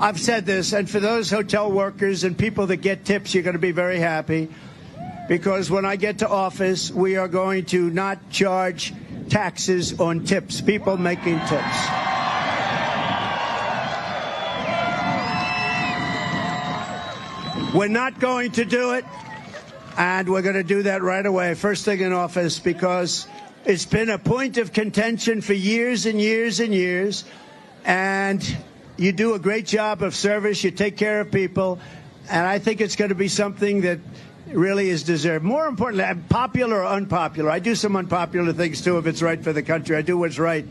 I've said this, and for those hotel workers and people that get tips, you're going to be very happy, because when I get to office, we are going to not charge taxes on tips, people making tips. We're not going to do it, and we're going to do that right away, first thing in office, because it's been a point of contention for years and years and years, and you do a great job of service, you take care of people, and I think it's going to be something that really is deserved. More importantly, popular or unpopular, I do some unpopular things too if it's right for the country. I do what's right.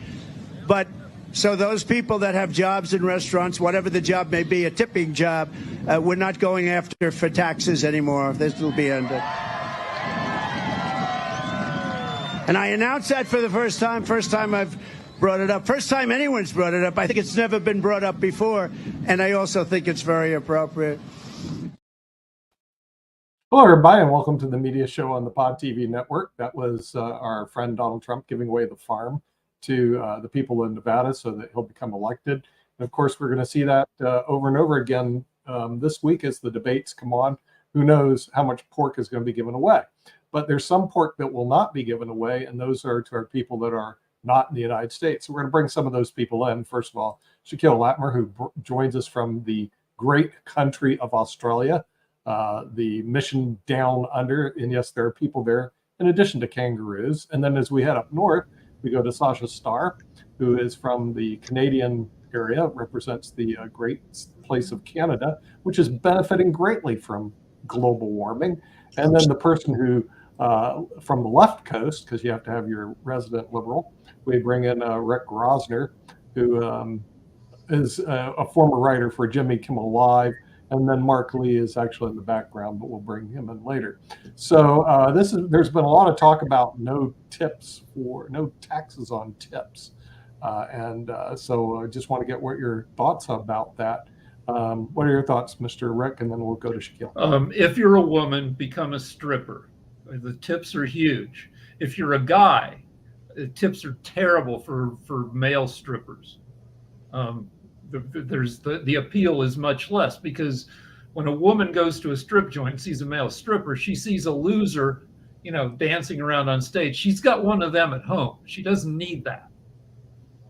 But so those people that have jobs in restaurants, whatever the job may be, a tipping job, we're not going after for taxes anymore. This will be ended. And I announced that for the first time I've brought it up. First time anyone's brought it up. I think it's never been brought up before, and I also think it's very appropriate. Hello, everybody, and welcome to the media show on the Pod TV network. That was our friend Donald Trump giving away the farm to the people in Nevada so that he'll become elected. And of course, we're going to see that over and over again this week as the debates come on. Who knows how much pork is going to be given away? But there's some pork that will not be given away, and those are to our people that are not in the United States. So we're going to bring some of those people in. First of all, Shaquille Latmer, who joins us from the great country of Australia. The mission down under, and yes, there are people there in addition to kangaroos. And then as we head up north, we go to Sasha Starr, who is from the Canadian area, represents the great place of Canada, which is benefiting greatly from global warming. And then the person who, from the left coast, because you have to have your resident liberal, we bring in Rick Grosner, who is a former writer for Jimmy Kimmel Live. And then Mark Lee is actually in the background, but we'll bring him in later. So there's been a lot of talk about no taxes on tips. So I just want to get what your thoughts about that. What are your thoughts, Mr. Rick? And then we'll go to Shaquille. If you're a woman, become a stripper. The tips are huge. If you're a guy, the tips are terrible for male strippers. The appeal is much less, because when a woman goes to a strip joint and sees a male stripper, she sees a loser, dancing around on stage. She's got one of them at home. She doesn't need that.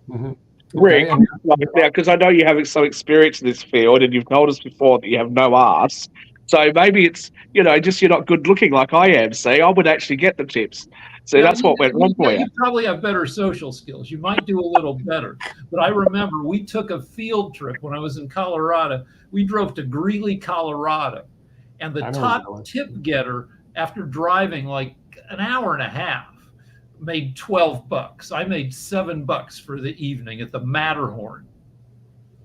Mm-hmm. Rick, because I know you have some experience in this field, and you've told us before that you have no ass. So maybe it's, just you're not good looking like I am. See, I would actually get the tips. So that's what went wrong for you. You probably have better social skills. You might do a little better. But I remember we took a field trip when I was in Colorado. We drove to Greeley, Colorado. And the top tip getter, after driving like an hour and a half, made $12. I made $7 for the evening at the Matterhorn.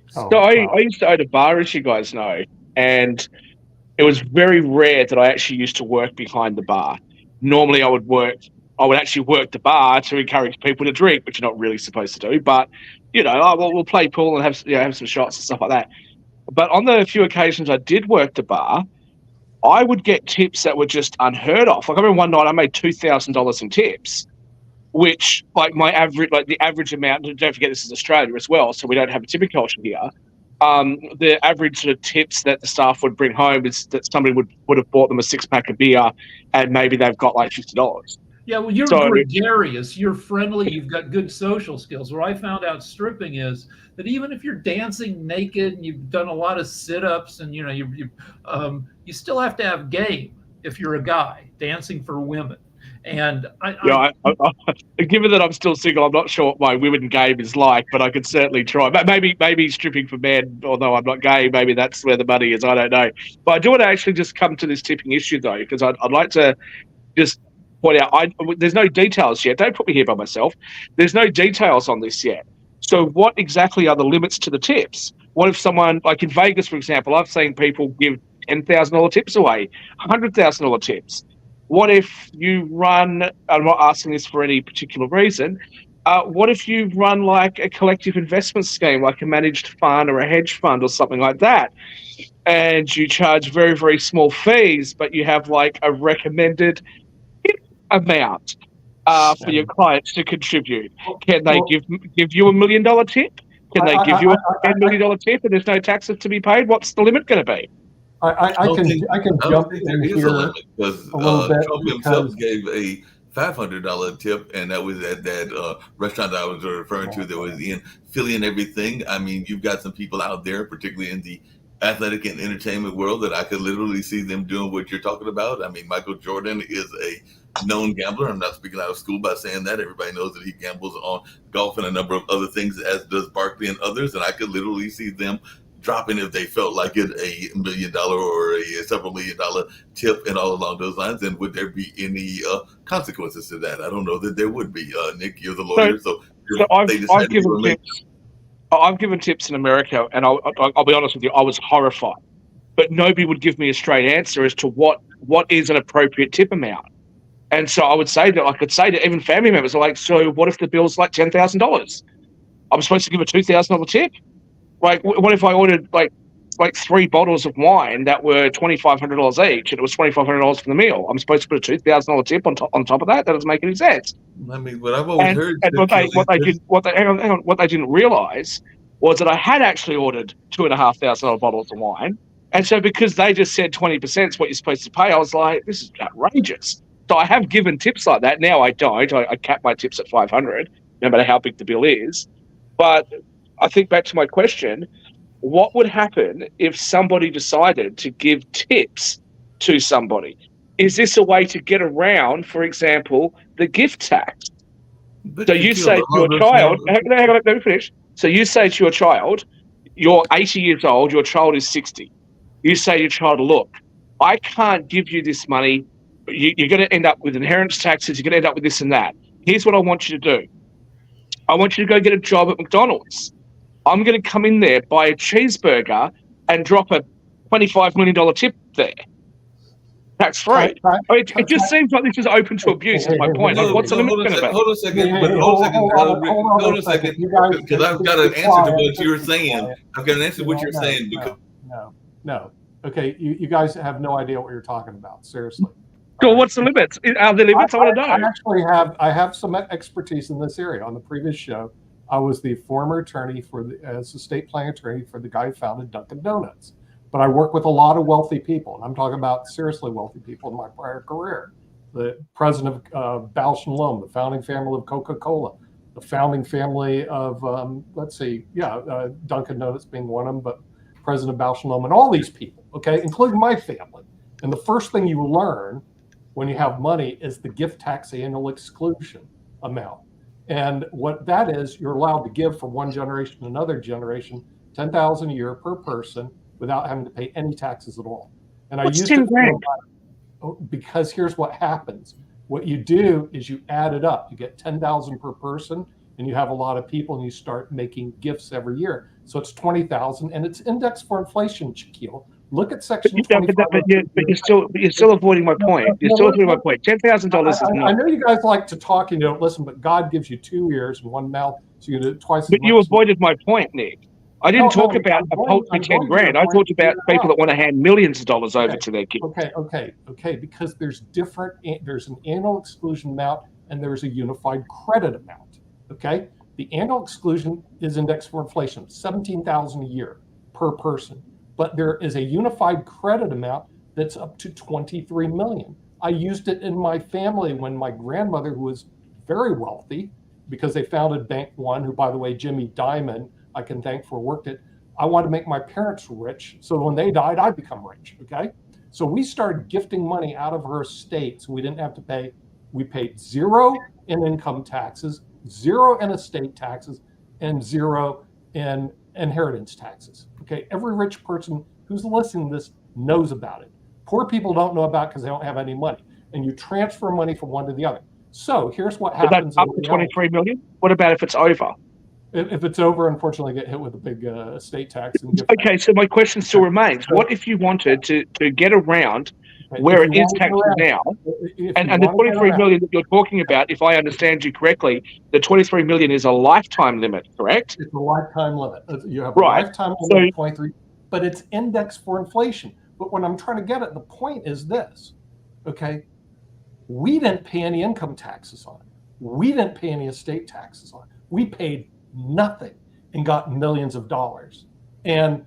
So I used to own a bar, as you guys know. And it was very rare that I actually used to work behind the bar. Normally I would actually work the bar to encourage people to drink, which you're not really supposed to do. But, we'll play pool and have some shots and stuff like that. But on the few occasions I did work the bar, I would get tips that were just unheard of. Like I remember one night I made $2,000 in tips, which the average amount, don't forget this is Australia as well, so we don't have a tipping culture here. The average sort of tips that the staff would bring home is that somebody would have bought them a 6-pack of beer, and maybe they've got like $50. Yeah, well, you're gregarious, you're friendly, you've got good social skills. What I found out stripping is that even if you're dancing naked and you've done a lot of sit-ups, and you still have to have game if you're a guy dancing for women. And given that I'm still single, I'm not sure what my women game is like, but I could certainly try. Maybe stripping for men, although I'm not gay, maybe that's where the money is. I don't know. But I do want to actually just come to this tipping issue, though, because I'd like to just point out, there's no details yet. Don't put me here by myself. There's no details on this yet. So what exactly are the limits to the tips? What if someone, like in Vegas, for example, I've seen people give $10,000 tips away, $100,000 tips. What if you run, I'm not asking this for any particular reason, what if you run like a collective investment scheme, like a managed fund or a hedge fund or something like that, and you charge very, very small fees, but you have like a recommended amount for your clients to contribute? Can they give you $1 million tip? Can they give you a $10 million tip and there's no taxes to be paid? What's the limit going to be? I can jump in there is here a limit because a little bit Trump himself gave a $500 tip, and that was at that restaurant I was referring to that was in Philly and everything. I mean, you've got some people out there, particularly in the athletic and entertainment world, that I could literally see them doing what you're talking about. I mean, Michael Jordan is a known gambler. I'm not speaking out of school by saying that. Everybody knows that he gambles on golf and a number of other things, as does Barkley and others. And I could literally see them dropping, if they felt like it, $1 million or a several $1 million tip and all along those lines. And would there be any consequences to that? I don't know that there would be. Nick, you're the lawyer, so I've given tips in America, and I'll be honest with you, I was horrified. But nobody would give me a straight answer as to what is an appropriate tip amount. And so I could say to even family members, like, so what if the bill's like $10,000? I'm supposed to give a $2,000 tip? Like, what if I ordered like 3 bottles of wine that were $2,500 each, and it was $2,500 for the meal? I'm supposed to put a $2,000 tip on top of that? That doesn't make any sense. I mean, what I've always heard. And what they didn't realize was that I had actually ordered $2,500 bottles of wine, and so because they just said 20% is what you're supposed to pay, I was like, this is outrageous. So I have given tips like that. Now I don't. I cap my tips at $500, no matter how big the bill is. But I think back to my question, what would happen if somebody decided to give tips to somebody? Is this a way to get around, for example, the gift tax? So you say to your child, hang on, let me finish. So you say to your child, you're 80 years old, your child is 60. You say to your child, look, I can't give you this money. You're going to end up with inheritance taxes. You're going to end up with this and that. Here's what I want you to do. I want you to go get a job at McDonald's. I'm going to come in there, buy a cheeseburger, and drop a $25 million tip there. Tax free. It just seems like this is open to abuse, is my point. Like, what's the limit going to be? Hold on a second, because I've got an answer to what you're saying. I've got an answer to what you're saying. No. Okay, you guys have no idea what you're talking about. Seriously. So what's the limits? Are there limits? I want to know. I have some expertise in this area. On the previous show, I was the former attorney as a state planning attorney for the guy who founded Dunkin' Donuts. But I work with a lot of wealthy people, and I'm talking about seriously wealthy people in my prior career. The president of Bausch & Lomb, the founding family of Coca-Cola, the founding family of, Dunkin' Donuts being one of them, but President Bausch & Lomb, and all these people, okay, including my family. And the first thing you learn when you have money is the gift tax annual exclusion amount. And what that is, you're allowed to give from one generation to another generation, $10,000 a year per person, without having to pay any taxes at all. And What's I used $10,000? Because here's what happens. What you do is you add it up. You get $10,000 per person, and you have a lot of people, and you start making gifts every year. So it's $20,000, and it's indexed for inflation, Shaquille. Look at section 25. But you're still avoiding my point. You're still avoiding my point. $10,000 is not. I know you guys like to talk and you don't listen, but God gives you 2 ears and 1 mouth, so you do it twice. But you avoided my point, Nick. I didn't talk about a paltry $10,000. I talked about people that want to hand millions of dollars over to their kids. Okay. Because there's an annual exclusion amount and there's a unified credit amount. Okay. The annual exclusion is indexed for inflation, $17,000 a year per person. But there is a unified credit amount that's up to $23 million. I used it in my family when my grandmother, who was very wealthy, because they founded Bank One, who, by the way, Jimmy Dimon, I can thank for worked it. I wanted to make my parents rich, so when they died, I'd become rich, okay? So we started gifting money out of her estate, so we didn't have to pay. We paid 0 in income taxes, 0 in estate taxes, and 0 in inheritance taxes, okay? Every rich person who's listening to this knows about it. Poor people don't know about it because they don't have any money, and you transfer money from one to the other. So here's what happens. Up to $23 million? What about if it's over? If it's over, unfortunately, get hit with a big estate tax. Okay, so my question still remains. What if you wanted to get around where it is taxed now, and the $23 million that you're talking about, if I understand you correctly, the $23 million is a lifetime limit, correct? It's a lifetime limit. You have a lifetime limit of 23, but it's indexed for inflation. But what I'm trying to get at, the point is this, okay? We didn't pay any income taxes on it. We didn't pay any estate taxes on it. We paid nothing. and got millions of dollars. And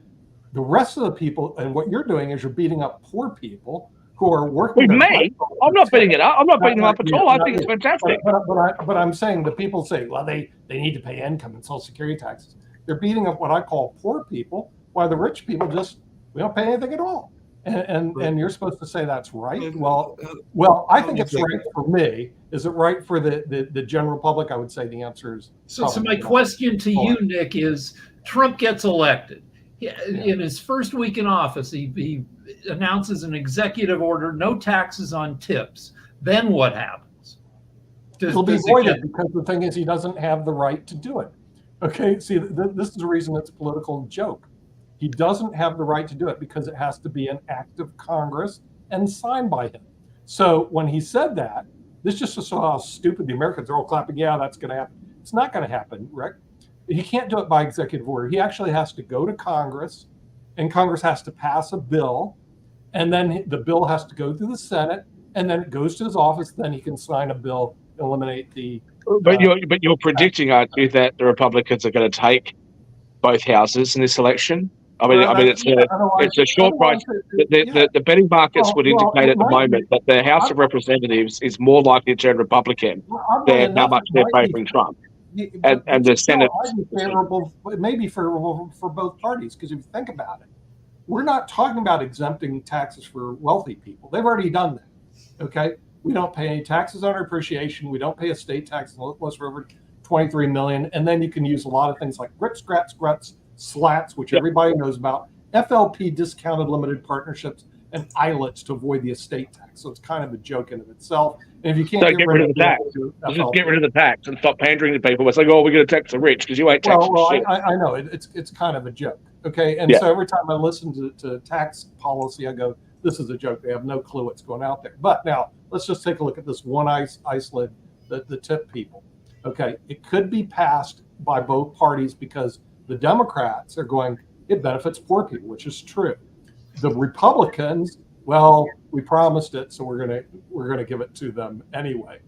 the rest of the people, and what you're doing is you're beating up poor people who are working. With me, I'm not beating it up. I'm not beating them up at all. I think it's fantastic. But I'm saying the people say, well, they need to pay income and Social Security taxes. They're beating up what I call poor people, while the rich people we don't pay anything at all. And you're supposed to say that's right. Well, I think it's right for me. Is it right for the general public? I would say the answer is. So my question to you, Nick, is Trump gets elected. In his first week in office, he announces an executive order, no taxes on tips. Then what happens? He'll be voided because the thing is he doesn't have the right to do it. Okay, see, this is the reason it's a political joke. He doesn't have the right to do it because it has to be an act of Congress and signed by him. So when he said that, this just shows how stupid the Americans are all clapping. Yeah, that's going to happen. It's not going to happen, Rick. He can't do it by executive order. He actually has to go to Congress, and Congress has to pass a bill, and then the bill has to go through the Senate, and then it goes to his office. Then he can sign a bill, eliminate the. But you're predicting, aren't you, that the Republicans are going to take both houses in this election? I mean, it's a short price. The betting markets would indicate at the moment that the House of Representatives is more likely to turn Republican than how much they're favoring Trump. And the Senate it may be favorable for both parties, because if you think about it, we're not talking about exempting taxes for wealthy people. They've already done that. Okay, we don't pay any taxes on our appreciation. We don't pay a state tax unless we're over 23 million, and then you can use a lot of things like grits, grats, gruts, slats, which everybody knows about, FLP, discounted limited partnerships, and ILETs to avoid the estate tax. So it's kind of a joke in of itself. And if you can't get rid of the tax, just get rid of the tax and stop pandering to people. It's like, oh, we're going to tax the rich because you ain't taxing shit. I know it's kind of a joke. Okay, and so every time I listen to tax policy, I go, this is a joke. They have no clue what's going out there. But now let's just take a look at this one isolate the tip people. Okay, it could be passed by both parties because the Democrats are going, it benefits poor people, which is true. The Republicans, well, we promised it, so we're gonna give it to them anyway.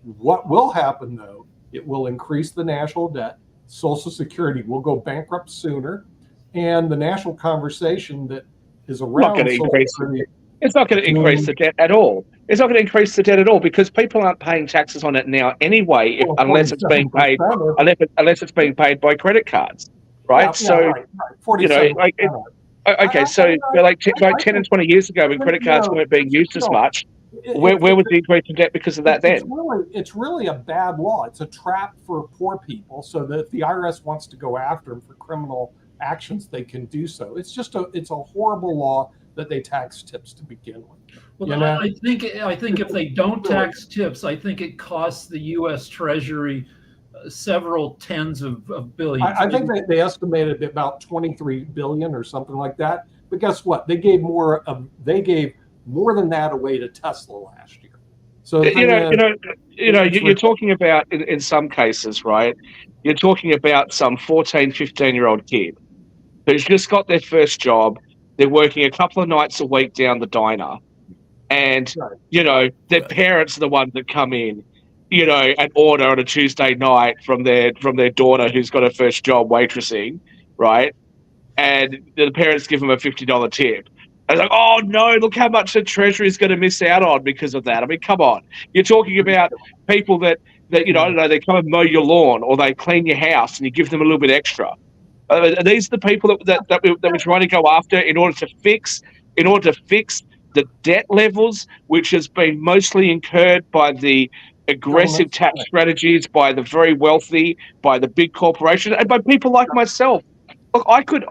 What will happen though? It will increase the national debt. Social Security will go bankrupt sooner, and the national conversation that is around it's not going to increase the debt at all. It's not going to increase the debt at all because people aren't paying taxes on it now anyway, unless it's being paid unless it's being paid by credit cards, right? Okay, so like 10 and 20 years ago when credit cards weren't being used as much, where was the increase in debt because of that then? It's really a bad law. It's a trap for poor people so that if the IRS wants to go after them for criminal actions, they can do so. It's a horrible law that they tax tips to begin with. Well, I think if they don't tax tips, I think it costs the U.S. Treasury several tens of billions. I think they estimated about 23 billion or something like that. But guess what? They gave more than that away to Tesla last year. So you're talking about in some cases, right? You're talking about some 14, 15-year-old kid who's just got their first job. They're working a couple of nights a week down the diner, and their parents are the ones that come in, and order on a Tuesday night from their daughter who's got her first job waitressing, right? And the parents give them a $50 tip. And it's like, oh no, look how much the Treasury is going to miss out on because of that. I mean, come on. You're talking about people that I don't know, they come and mow your lawn or they clean your house and you give them a little bit extra. These are the people that we're trying to go after in order to fix the debt levels, which has been mostly incurred by the aggressive tax strategies, by the very wealthy, by the big corporations, and by people like myself. Look, I could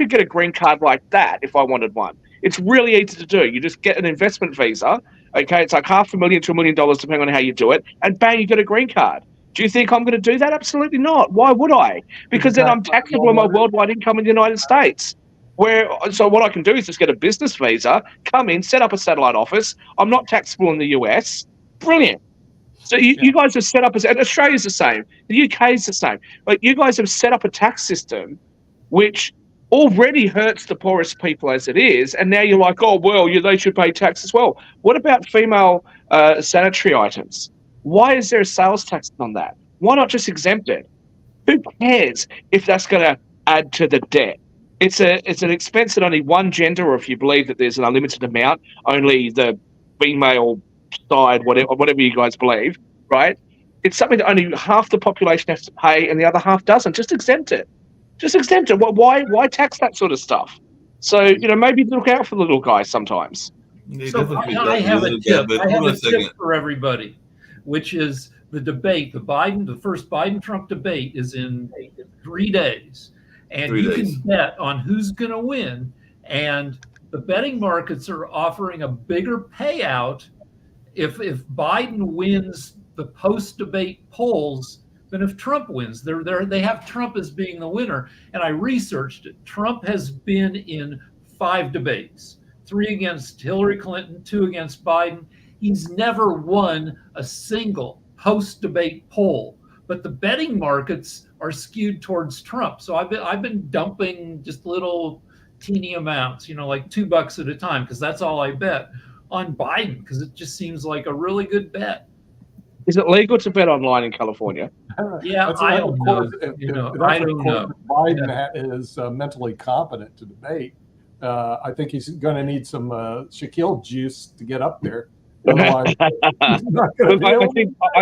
get a green card like that if I wanted one. It's really easy to do. You just get an investment visa. Okay, it's like $500,000 to $1 million depending on how you do it, and bang, you get a green card. Do you think I'm going to do that? Absolutely not. Why would I? Because then I'm taxable on my worldwide income in the United States. So what I can do is just get a business visa, come in, set up a satellite office. I'm not taxable in the US. Brilliant. So you guys have set up, and Australia's the same. The UK is the same. Like you guys have set up a tax system which already hurts the poorest people as it is, and now you're like, oh well, they should pay tax as well. What about female sanitary items? Why is there a sales tax on that? Why not just exempt it? Who cares if that's going to add to the debt? It's an expense that only one gender, or if you believe that there's an unlimited amount, only the female side, whatever you guys believe, right? It's something that only half the population has to pay and the other half doesn't. Just exempt it. Just exempt it. Why tax that sort of stuff? So, maybe look out for the little guys sometimes. So I have a tip. I have a tip for everybody, which is the debate. The first Biden-Trump debate is in 3 days. And you can bet on who's going to win. And the betting markets are offering a bigger payout if Biden wins the post-debate polls than if Trump wins. They have Trump as being the winner. And I researched it. Trump has been in 5 debates, 3 against Hillary Clinton, 2 against Biden. He's never won a single post-debate poll. But the betting markets are skewed towards Trump. So I've been dumping just little teeny amounts, like $2 at a time, because that's all I bet on Biden, because it just seems like a really good bet. Is it legal to bet online in California? Yeah, I don't know. I don't know. Biden is mentally competent to debate. I think he's going to need some Shaquille juice to get up there. Otherwise, I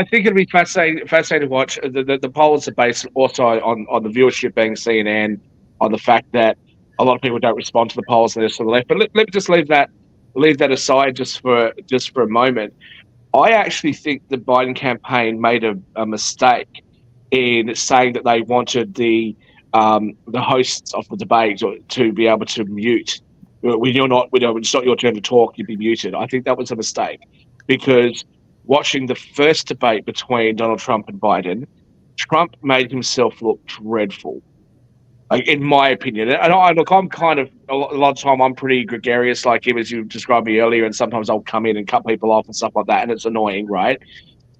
think it'd be fascinating to watch. The polls are based also on the viewership being CNN, on the fact that a lot of people don't respond to the polls and they're to the left. But let me just leave that aside just for a moment. I actually think the Biden campaign made a mistake in saying that they wanted the hosts of the debate to be able to mute. When it's not your turn to talk, you'd be muted. I think that was a mistake, because watching the first debate between Donald Trump and Biden, Trump made himself look dreadful, like, in my opinion. And I'm kind of, a lot of time I'm pretty gregarious, like him, as you described me earlier, and sometimes I'll come in and cut people off and stuff like that, and it's annoying, right?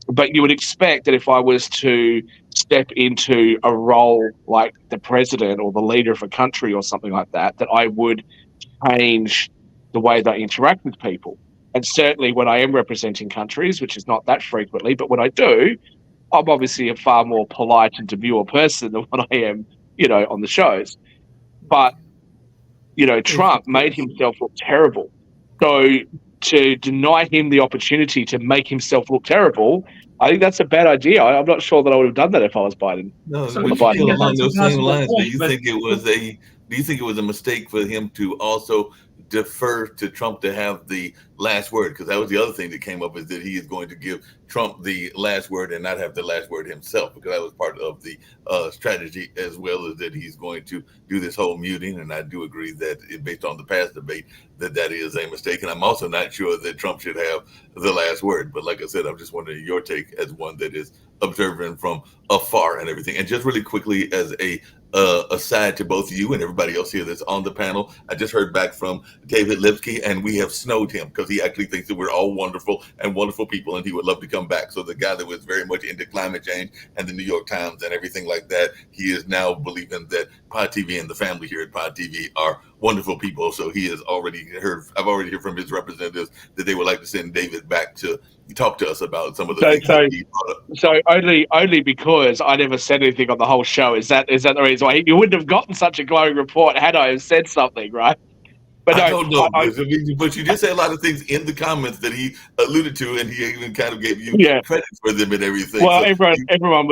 But you would expect that if I was to step into a role like the president or the leader of a country or something like that, that I would change the way they interact with people. And certainly when I am representing countries, which is not that frequently, but when I do, I'm obviously a far more polite and demure person than what I am, on the shows. But, Trump made himself look terrible. So to deny him the opportunity to make himself look terrible, I think that's a bad idea. I'm not sure that I would have done that if I was Biden. No, so along those same lines, do you think it was a mistake for him to also defer to Trump to have the last word? Because that was the other thing that came up, is that he is going to give Trump the last word and not have the last word himself, because that was part of the strategy, as well as that he's going to do this whole muting. And I do agree that based on the past debate, that is a mistake. And I'm also not sure that Trump should have the last word. But like I said, I'm just wondering your take as one that is observing from afar and everything. And just really quickly, as a aside to both you and everybody else here that's on the panel, I just heard back from David Lipsky, and we have snowed him because he actually thinks that we're all wonderful people, and he would love to come back. So the guy that was very much into climate change and the New York Times and everything like that, he is now believing that Pod TV and the family here at Pod TV are wonderful people. So he has already heard, I've already heard from his representatives that they would like to send David back to talk to us about some of the things that he brought up. So only because I never said anything on the whole show. Is that the reason why you wouldn't have gotten such a glowing report had I have said something, right? But I don't know, but you did say a lot of things in the comments that he alluded to, and he even kind of gave you credit for them and everything. Well, so everyone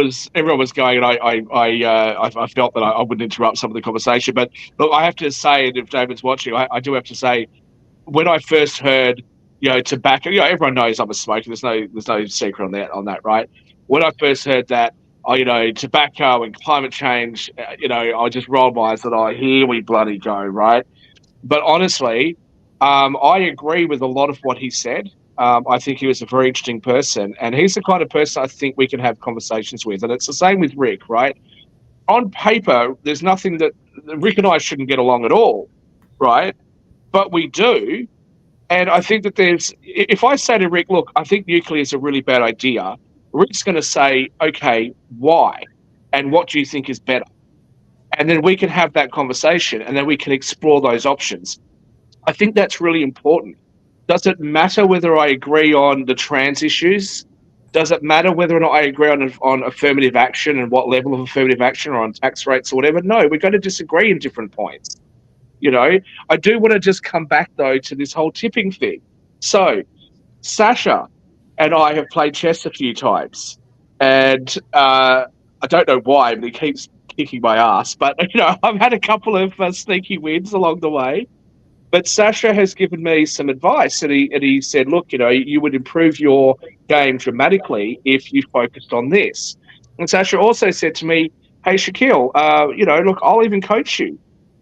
was going, and I felt that I wouldn't interrupt some of the conversation. But look, I have to say, and if David's watching, I do have to say, when I first heard, tobacco, everyone knows I'm a smoker. There's no secret on that, right? When I first heard that, tobacco and climate change, I just rolled my eyes and here we bloody go, right? But honestly, I agree with a lot of what he said. I think he was a very interesting person, and he's the kind of person I think we can have conversations with. And it's the same with Rick, right? On paper, there's nothing that Rick and I shouldn't get along at all, right? But we do. And I think that if I say to Rick, look, I think nuclear is a really bad idea, Rick's going to say, okay, why? And what do you think is better? And then we can have that conversation, and then we can explore those options. I think that's really important. Does it matter whether I agree on the trans issues? Does it matter whether or not I agree on affirmative action and what level of affirmative action or on tax rates or whatever? No, we're going to disagree in different points. I do want to just come back, though, to this whole tipping thing. So Sasha and I have played chess a few times, and I don't know why, but he keeps kicking my ass. But, I've had a couple of sneaky wins along the way. But Sasha has given me some advice, and he said, look, you would improve your game dramatically if you focused on this. And Sasha also said to me, hey, Shaquille, look, I'll even coach you,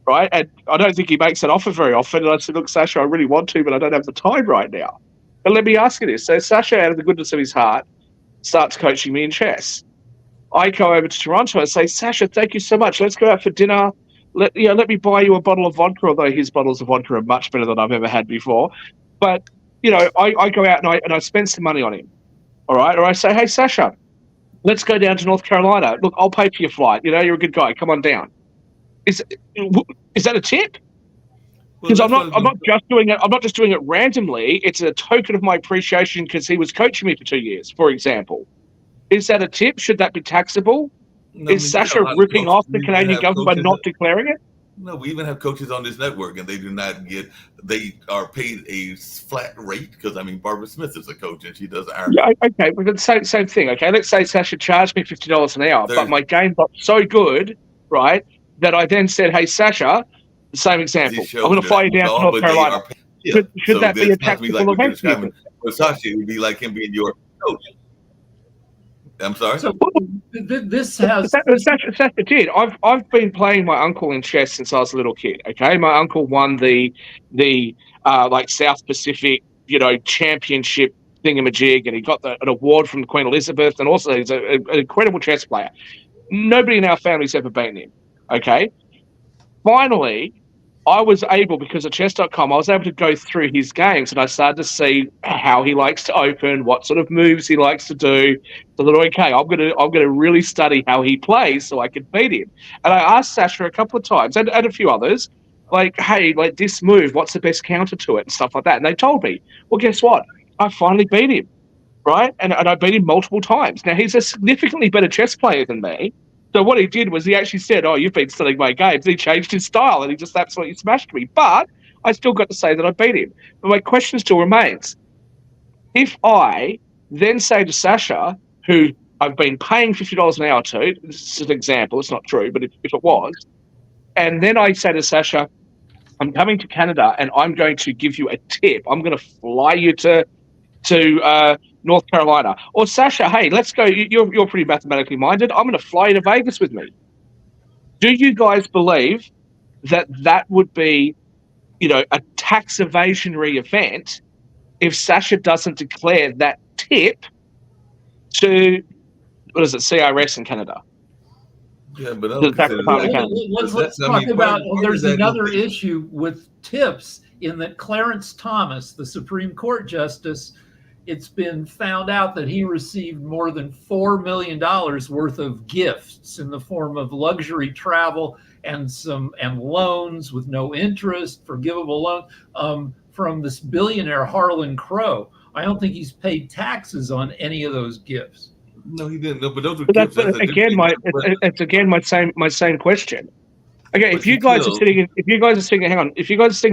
right? And I don't think he makes that offer very often. And I said, look, Sasha, I really want to, but I don't have the time right now. But let me ask you this. So Sasha, out of the goodness of his heart, starts coaching me in chess. I go over to Toronto and say, Sasha, thank you so much. Let's go out for dinner. Let me buy you a bottle of vodka, although his bottles of vodka are much better than I've ever had before. But, I go out and I spend some money on him, all right? Or I say, hey, Sasha, let's go down to North Carolina. Look, I'll pay for your flight. You're a good guy. Come on down. Is that a tip? Because I'm not just doing it. I'm not just doing it randomly. It's a token of my appreciation because he was coaching me for 2 years, for example. Is that a tip? Should that be taxable? No, Is Sasha ripping off the Canadian government by not declaring it? No, we even have coaches on this network, and they do not they are paid a flat rate because, Barbara Smith is a coach, and she does our. Yeah, okay, but the same thing, okay? Let's say Sasha charged me $50 an hour, but my game got so good, right, that I then said, hey, Sasha, the same example, I'm going to fly you down to North Carolina. Should that be a taxable event? For Sasha, it would be like him being your coach. I'm sorry. So this has Sasha did. I've been playing my uncle in chess since I was a little kid. Okay, my uncle won the South Pacific championship thingamajig, and he got an award from Queen Elizabeth, and also he's an incredible chess player. Nobody in our family's ever beaten him. Okay, finally, I was able, because of chess.com, I was able to go through his games, and I started to see how he likes to open, what sort of moves he likes to do. So I thought, okay, I'm gonna really study how he plays so I can beat him. And I asked Sasha a couple of times, and a few others, hey, this move, what's the best counter to it and stuff like that. And they told me, well, guess what? I finally beat him, right? And I beat him multiple times. Now, he's a significantly better chess player than me. So what he did was he actually said, oh, you've been studying my games. And he changed his style, and he just absolutely smashed me. But I still got to say that I beat him. But my question still remains. If I then say to Sasha, who I've been paying $50 an hour to, this is an example, it's not true, but if it was, and then I say to Sasha, I'm coming to Canada and I'm going to give you a tip. I'm going to fly you to North Carolina. Or Sasha, hey, let's go. You're pretty mathematically minded. I'm going to fly you to Vegas with me. Do you guys believe that would be, a tax evasionary event if Sasha doesn't declare that tip to, what is it, CRS in Canada? Yeah, but let's talk about. There's another issue with tips in that Clarence Thomas, the Supreme Court justice, it's been found out that he received more than $4 million worth of gifts in the form of luxury travel and loans with no interest, forgivable loan, from this billionaire Harlan Crow. I don't think he's paid taxes on any of those gifts. No, he didn't. No, but those were gifts. It's again my same question. Okay, if you guys are sitting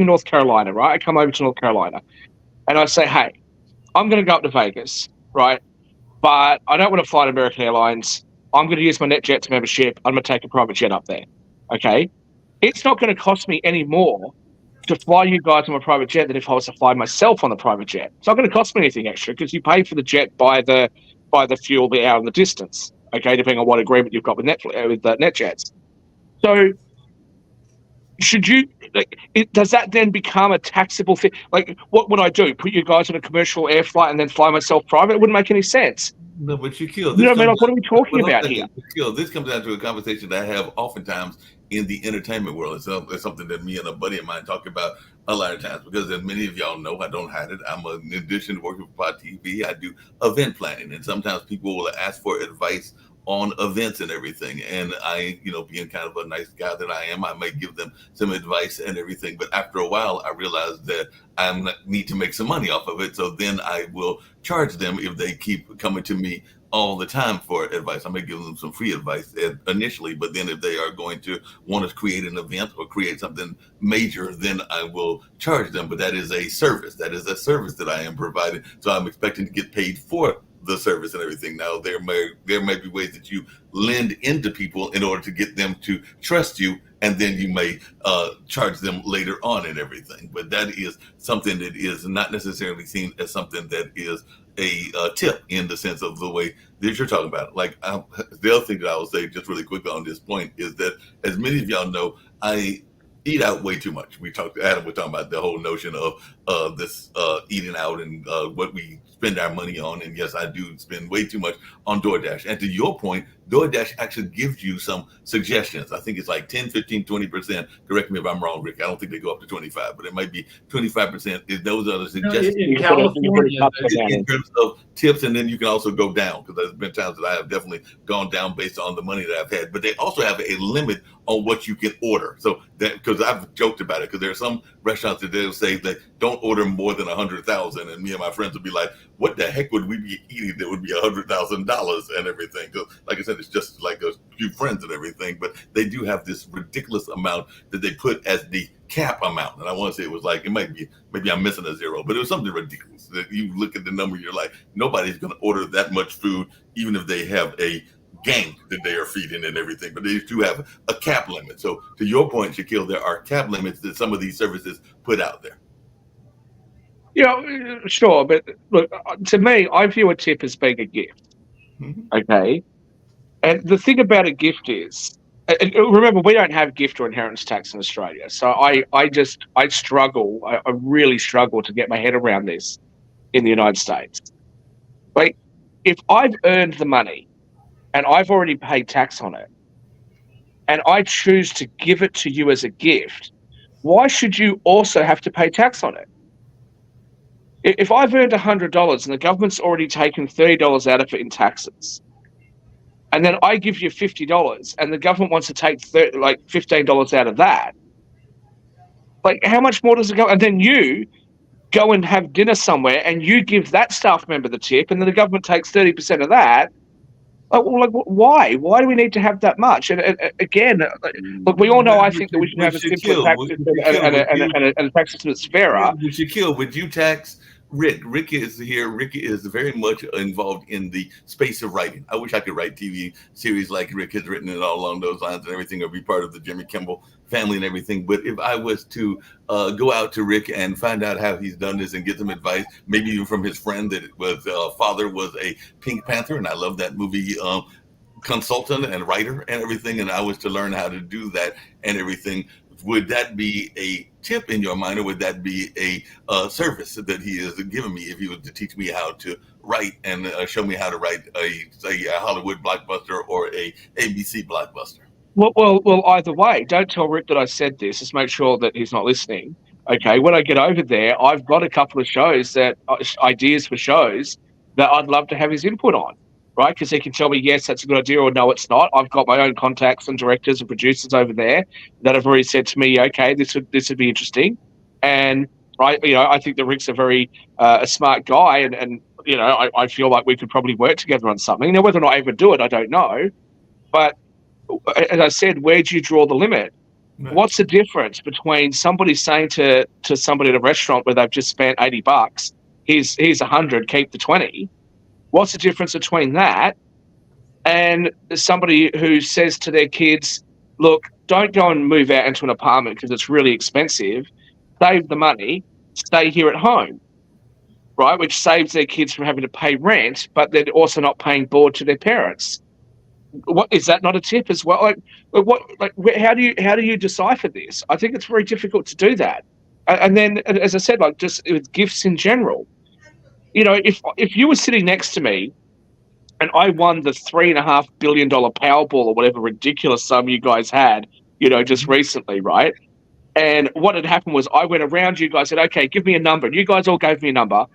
in North Carolina, right? I come over to North Carolina, and I say, hey, I'm going to go up to Vegas, right? But I don't want to fly to American Airlines. I'm going to use my NetJets membership. I'm going to take a private jet up there, okay? It's not going to cost me any more to fly you guys on a private jet than if I was to fly myself on the private jet. It's not going to cost me anything extra because you pay for the jet by the fuel, the hour, and the distance, okay, depending on what agreement you've got with NetJets. So should you does that then become a taxable thing? What would I do? Put you guys on a commercial air flight and then fly myself private? It wouldn't make any sense. No, but you kill. What are we talking about here? This comes down to a conversation that I have oftentimes in the entertainment world. It's something that me and a buddy of mine talk about a lot of times because, as many of y'all know, I don't hide it. In addition to working for Pod TV, I do event planning, and sometimes people will ask for advice on events and everything. And I, being kind of a nice guy that I am, I might give them some advice and everything. But after a while, I realized that I need to make some money off of it. So then I will charge them if they keep coming to me all the time for advice. I may give them some free advice initially, but then if they are going to want to create an event or create something major, then I will charge them. But that is a service. That is a service that I am providing. So I'm expecting to get paid for the service and everything. Now, there may be ways that you lend into people in order to get them to trust you, and then you may charge them later on and everything. But that is something that is not necessarily seen as something that is a tip in the sense of the way that you're talking about. Like, the other thing that I will say just really quickly on this point is that, as many of y'all know, I eat out way too much. Adam was talking about the whole notion of this eating out and what we spend our money on. And yes, I do spend way too much on DoorDash. And to your point, DoorDash actually gives you some suggestions. I think it's like 10, 15, 20%. Correct me if I'm wrong, Rick. I don't think they go up to 25, but it might be 25%. Those are the suggestions. In California, in terms of tips, and then you can also go down, because there's been times that I have definitely gone down based on the money that I've had. But they also have a limit on what you can order. So that, because I've joked about it, because there are some restaurants that they'll say that don't order more than 100,000, and me and my friends would be like, "What the heck would we be eating that would be $100,000 and everything?" Because, like I said, it's just like a few friends and everything. But they do have this ridiculous amount that they put as the cap amount, and I want to say it was like, it might be, maybe I'm missing a zero, but it was something ridiculous that you look at the number, you're like, nobody's going to order that much food, even if they have a gang that they are feeding and everything. But they do have a cap limit. So to your point, Shaquille, there are cap limits that some of these services put out there. Sure, but look, to me, I view a tip as being a gift. Mm-hmm. Okay, and the thing about a gift is, remember, we don't have gift or inheritance tax in Australia, so I struggle. I really struggle to get my head around this in the United States. Like, if I've earned the money and I've already paid tax on it, and I choose to give it to you as a gift, why should you also have to pay tax on it? If I've earned $100 and the government's already taken $30 out of it in taxes, and then I give you $50 and the government wants to take $15 out of that, like, how much more does it go? And then you go and have dinner somewhere and you give that staff member the tip, and then the government takes 30% of that. Like, why? Why do we need to have that much? And again, look, we all know, I think that we should have a simpler tax system and a tax system that's fairer. Would you tax Rick? Rick is here. Rick is very much involved in the space of writing. I wish I could write TV series like Rick has written it all along those lines and everything, or be part of the Jimmy Kimmel family and everything. But if I was to go out to Rick and find out how he's done this and get some advice, maybe even from his friend that was father was a Pink Panther, and I love that movie, consultant and writer and everything, and I was to learn how to do that and everything, would that be a tip in your mind, or would that be a service that he is giving me if he was to teach me how to write and show me how to write a Hollywood blockbuster or a ABC blockbuster? Well, either way, don't tell Rick that I said this. Just make sure that he's not listening. Okay, when I get over there, I've got a couple of ideas for shows that I'd love to have his input on, right? Because he can tell me, yes, that's a good idea, or no, it's not. I've got my own contacts and directors and producers over there that have already said to me, okay, this would be interesting. And right, I think that Rick's a very a smart guy, and I feel like we could probably work together on something. Now, whether or not I ever do it, I don't know. But as I said, where do you draw the limit? Right. What's the difference between somebody saying to somebody at a restaurant where they've just spent $80, here's $100, keep the 20? What's the difference between that and somebody who says to their kids, look, don't go and move out into an apartment because it's really expensive, save the money, stay here at home, right? Which saves their kids from having to pay rent, but they're also not paying board to their parents. What is that not a tip as well? How do you decipher this? I think it's very difficult to do that. And then, as I said, like, just with gifts in general, if you were sitting next to me and I won the $3.5 billion Powerball or whatever ridiculous sum you guys had, just recently, right? And what had happened was I went around you guys, said, okay, give me a number. And you guys all gave me a number.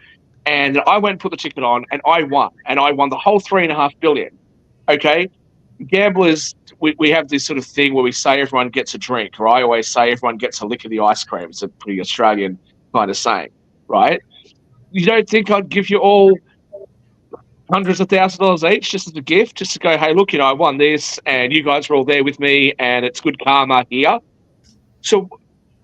And I went and put the ticket on and I won. And I won the whole $3.5 billion. Okay. gamblers, we have this sort of thing where we say everyone gets a drink, or I always say everyone gets a lick of the ice cream. It's a pretty Australian kind of saying, right? You don't think I'd give you all hundreds of thousands of dollars each just as a gift, just to go, hey, look, I won this and you guys were all there with me and it's good karma here. So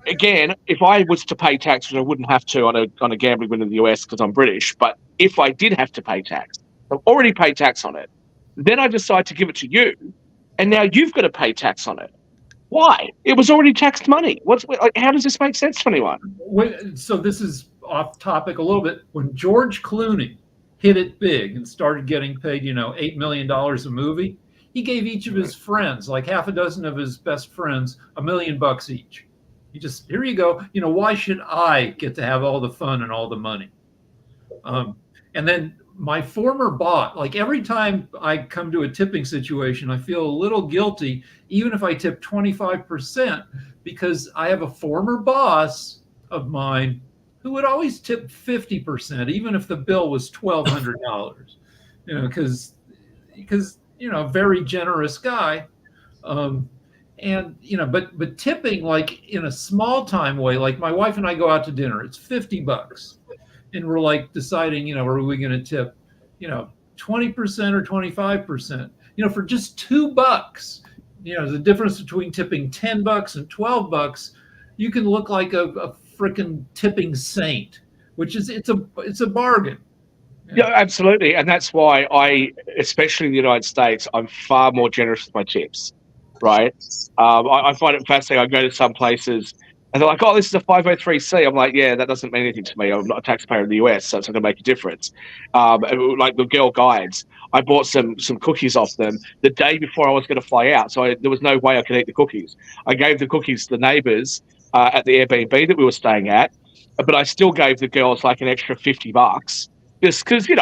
again, if I was to pay tax, which I wouldn't have to on a gambling win in the US because I'm British, but if I did have to pay tax, I've already paid tax on it. Then I decide to give it to you, and now you've got to pay tax on it. Why? It was already taxed money. How does this make sense to anyone? So this is off topic a little bit. When George Clooney hit it big and started getting paid, $8 million a movie, he gave each of his friends, like half a dozen of his best friends, $1 million each. He just, here you go. Why should I get to have all the fun and all the money? And then my former boss, like every time I come to a tipping situation, I feel a little guilty, even if I tip 25%, because I have a former boss of mine who would always tip 50%, even if the bill was $1,200, because very generous guy. But tipping, like in a small time way, like my wife and I go out to dinner, it's $50. And we're like deciding, are we going to tip, 20% or 25%, for just $2, the difference between tipping $10 and $12, you can look like a freaking tipping saint, which is, it's a bargain. Yeah, absolutely. And that's why especially in the United States, I'm far more generous with my tips, right? I find it fascinating. I go to some places and they're like, oh, this is a 503C. I'm like, yeah, that doesn't mean anything to me. I'm not a taxpayer in the US, so it's not going to make a difference. Like the Girl Guides, I bought some cookies off them the day before I was going to fly out, so there was no way I could eat the cookies. I gave the cookies to the neighbors at the Airbnb that we were staying at, but I still gave the girls like an extra $50 just because, but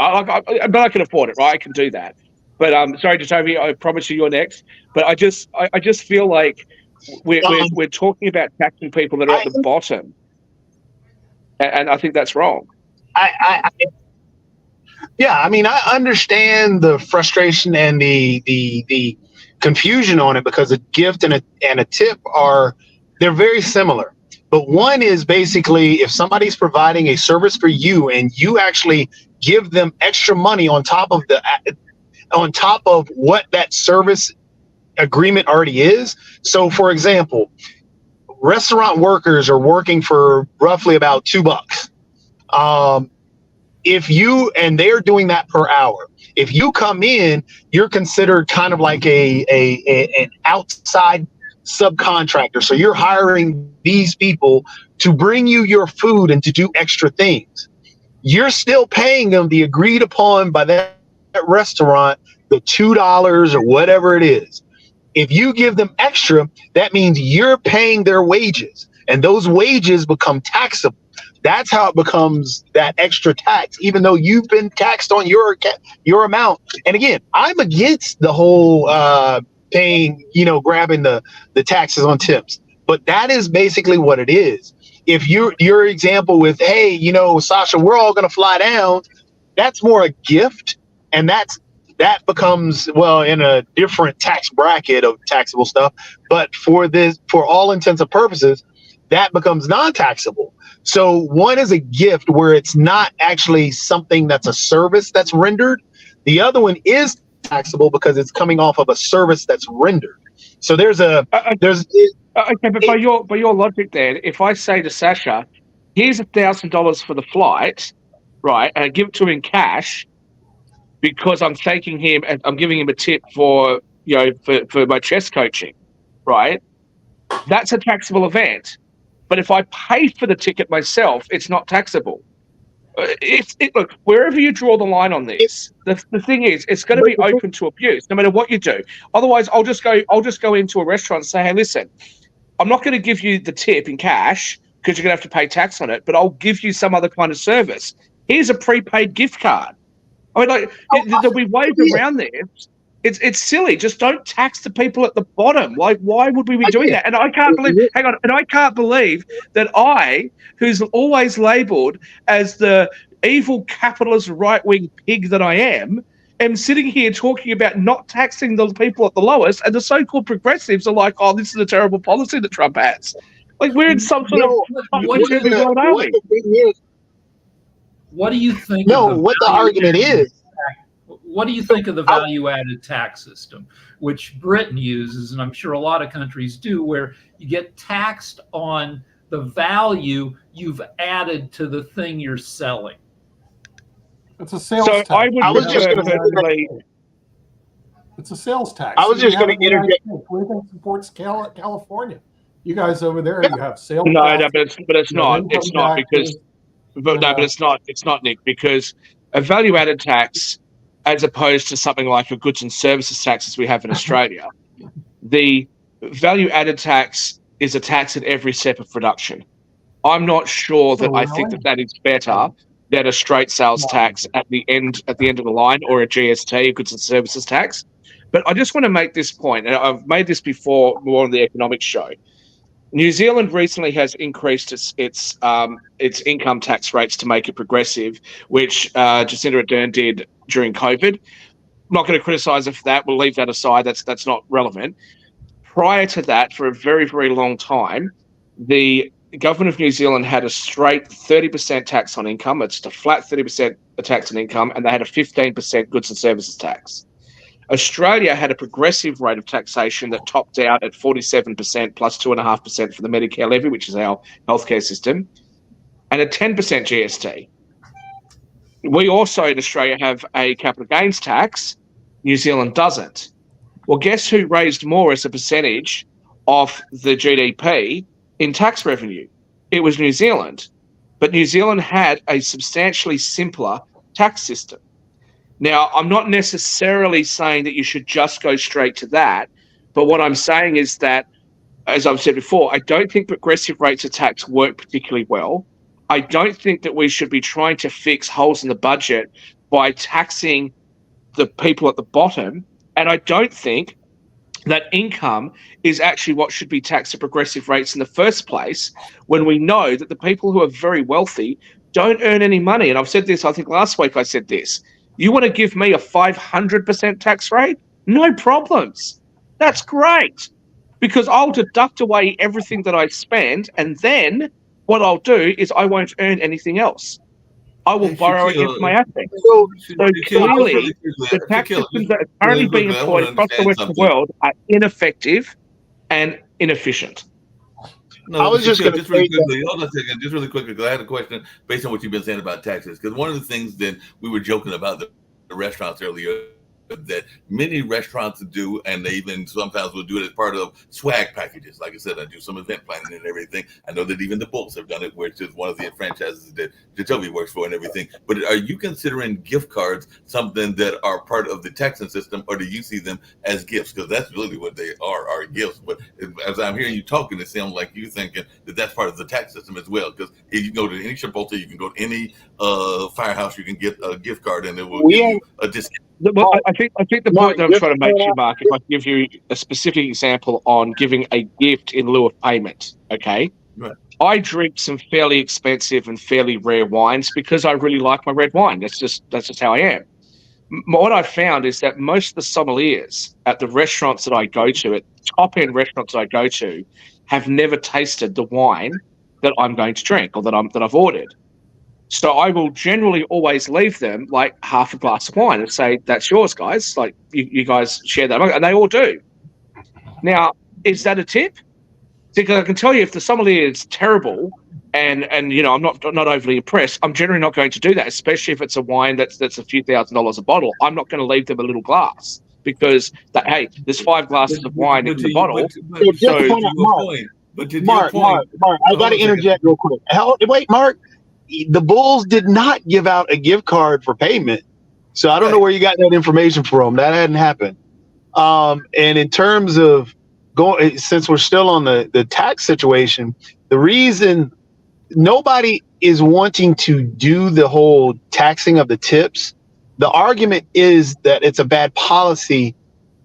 I can afford it, right? I can do that. But sorry, Jacoby, I promise you're next. But I just feel like we're talking about taxing people that are at the bottom, and I think that's wrong. I understand the frustration and the confusion on it, because a gift and a tip they're very similar. But one is basically if somebody's providing a service for you and you actually give them extra money on top of what that service agreement already is. So for example, restaurant workers are working for roughly about $2. And they're doing that per hour. If you come in, you're considered kind of like an outside subcontractor. So you're hiring these people to bring you your food and to do extra things. You're still paying them the agreed upon by that restaurant, the $2 or whatever it is. If you give them extra, that means you're paying their wages, and those wages become taxable. That's how it becomes that extra tax, even though you've been taxed on your amount. And again, I'm against the whole paying, grabbing the taxes on tips, but that is basically what it is. If your example with, hey, Sasha, we're all going to fly down, that's more a gift, and that becomes, well, in a different tax bracket of taxable stuff. But for all intents and purposes, that becomes non-taxable. So one is a gift where it's not actually something that's a service that's rendered. The other one is taxable because it's coming off of a service that's rendered. So okay, but by your logic, then, if I say to Sasha, "Here's $1,000 for the flight," right, and I give it to him in cash because I'm thanking him and I'm giving him a tip for my chess coaching, right? That's a taxable event. But if I pay for the ticket myself, it's not taxable. Look, wherever you draw the line on this, the thing is, it's going to be open to abuse, no matter what you do. Otherwise, I'll just go into a restaurant and say, hey, listen, I'm not going to give you the tip in cash because you're going to have to pay tax on it, but I'll give you some other kind of service. Here's a prepaid gift card. I mean, there'll be ways around this. It's silly. Just don't tax the people at the bottom. Like, why would we be doing that? And I can't believe, that I, who's always labeled as the evil capitalist right-wing pig that I am, am sitting here talking about not taxing the people at the lowest, and the so-called progressives are like, "Oh, this is a terrible policy that Trump has." Like we're in some sort of What do you think? What the argument is. What do you think of the value-added tax system, which Britain uses, and I'm sure a lot of countries do, where you get taxed on the value you've added to the thing you're selling? It's a sales So tax. I would It's a sales tax. I was just going to interject. Everything supports California. You guys over there, you have sales No, tax. no, but it's not. It's not because, but it's not. It's not, Nick, because a value-added tax, as opposed to something like a goods and services tax as we have in Australia, the value-added tax is a tax at every step of production. I'm not sure that I think that is better than a straight sales tax at the end of the line, or a GST, a goods and services tax. But I just want to make this point, and I've made this before more on the economics show. New Zealand recently has increased its income tax rates to make it progressive, which Jacinda Ardern did during COVID. I'm not going to criticise her for that. We'll leave that aside. That's not relevant. Prior to that, for a very, very long time, the government of New Zealand had a straight 30% tax on income. It's a flat 30% tax on income, and they had a 15% goods and services tax. Australia had a progressive rate of taxation that topped out at 47% plus 2.5% for the Medicare levy, which is our healthcare system, and a 10% GST. We also in Australia have a capital gains tax. New Zealand doesn't. Well, guess who raised more as a percentage of the GDP in tax revenue? It was New Zealand. But New Zealand had a substantially simpler tax system. Now, I'm not necessarily saying that you should just go straight to that, but what I'm saying is that, as I've said before, I don't think progressive rates of tax work particularly well. I don't think that we should be trying to fix holes in the budget by taxing the people at the bottom, and I don't think that income is actually what should be taxed at progressive rates in the first place, when we know that the people who are very wealthy don't earn any money. And I've said this, I think last week I said this. You want to give me a 500% tax rate? No problems. That's great, because I'll deduct away everything that I spend, and then what I'll do is I won't earn anything else. I will borrow against my assets. So clearly, the tax systems that are currently being employed across the Western world are ineffective and inefficient. No, I was just going to really quickly. Hold on a second, just really quickly, because I had a question based on what you've been saying about taxes. Because one of the things that we were joking about the restaurants earlier, that many restaurants do, and they even sometimes will do it as part of swag packages. Like I said, I do some event planning and everything. I know that even the Bulls have done it, which is one of the franchises that Jacoby works for and everything. But are you considering gift cards something that are part of the taxing system, or do you see them as gifts? Because that's really what they are gifts. But as I'm hearing you talking, it sounds like you thinking that that's part of the tax system as well. Because if you go to any Chipotle, you can go to any firehouse, you can get a gift card, and it will give you a discount. Well, I think the point that I'm trying to make here, Mark, if I can give you a specific example on giving a gift in lieu of payment, okay? Right. I drink some fairly expensive and fairly rare wines because I really like my red wine. That's just how I am. What I've found is that most of the sommeliers at the restaurants that I go to, at top-end restaurants that I go to, have never tasted the wine that I'm going to drink or that I've ordered. So I will generally always leave them like half a glass of wine and say, that's yours, guys. Like you guys share that. And they all do. Now, is that a tip? Because I can tell you, if the sommelier is terrible and you know, I'm not overly impressed, I'm generally not going to do that, especially if it's a wine that's a few $1,000s a bottle. I'm not going to leave them a little glass because hey, there's 5 glasses of wine in the bottle. Mark, I got to interject real quick. Wait, Mark. The Bulls did not give out a gift card for payment. So I don't know where you got that information from. That hadn't happened. And in terms of going, since we're still on the tax situation, the reason nobody is wanting to do the whole taxing of the tips, the argument is that it's a bad policy